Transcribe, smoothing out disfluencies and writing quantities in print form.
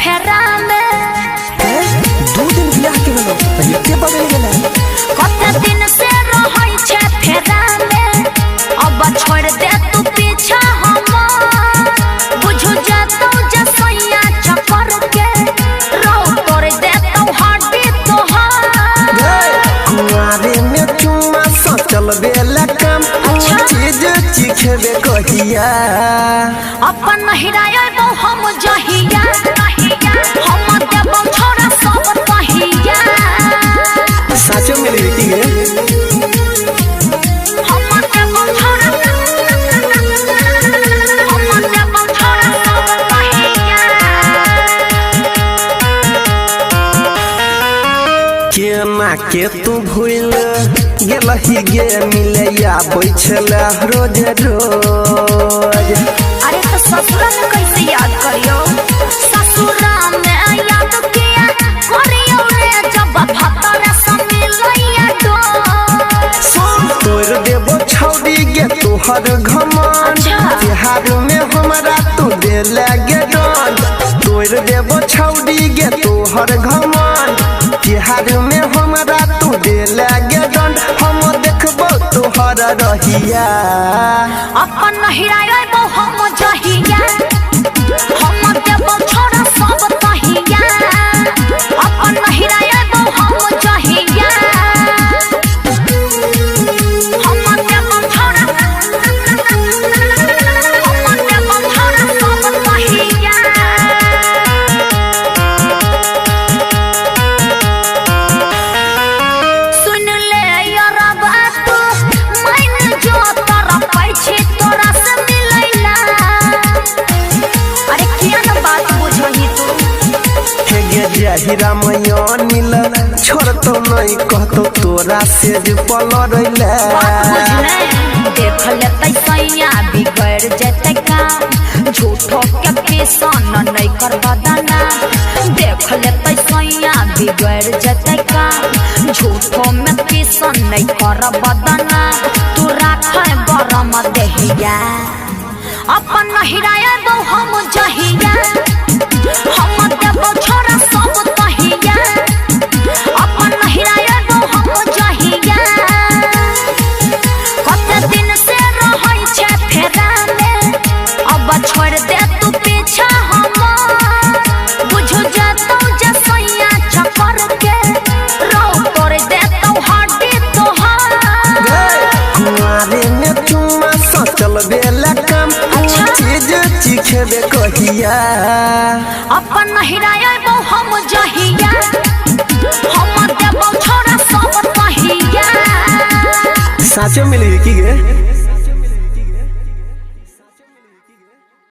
फेरा में 2 दिन बियाह के गेलो एते बदल गेलै कते दिन से रहै छे फेरा में अब छोड़ दे तू पीछा हम बुझु जातो जसैया चक्कर के रो तोड़ दे तू हड्डी तोहार कुआरे में चुम्मा सचल बेला काम चीज चिखबे कहिया अपन हिराय बो हम जहिया हम देबो छोरा सब कहिया साचो मिली बेटी गे हम देबो छोरा सब कहिया केना के तू भूल गेलही गे मिलैया बैठला रोज रोज अरे तो ससुरा में कैसे याद करियो ससुरा में याद किया करियो रे जब भतर समिलैया दो तोर देबो छौड़ी गे तोहर घमंड बिहार में हमरा तू दे लागे डंड तोर देबो छौड़ी गे तोहर घमंड बिहार में हमरा तू दे लागे डंड हम देखबो तोहर रहिया अपन हिराय बो हम जहिया हम देबो छोरा सब कहिया अपन हिराय बो हम जहिया हम देबो छोरा सब कहिया सुन ले यार बात मैंने जो तरफ पैछे तोरा से मिलैला अरे किया ना बात बुझही तू हे गे जहिरा मैया नील छोड़ तो नहीं कहतो तोरा से जे पल रैला बात बुझने देख लेतै सैया बिगड़ जेतै काम झूठो के पेशन नहीं कर बदना देख लेतै सैया बिगड़ जेतै काम झूठो में पेशन नहीं कर बदना तू राखै गरम देहिया अपन हिराय दो हम जहिया हम देबो छोरा सब कहिया अपन हिराय दो हम जहिया कते दिन से रहै छे फेरा में अब छोड़ दे तू पीछा हम बुझु जातो जसैया चक्कर के रो तोड़ दे तू हड्डी तोहार कुआरे में चुम्मा सचल बेला काम चीज चिखबे कहिया अपन हिराय बो हम जहिया हम देबो छोरा सब कहिया साचो मिली की गे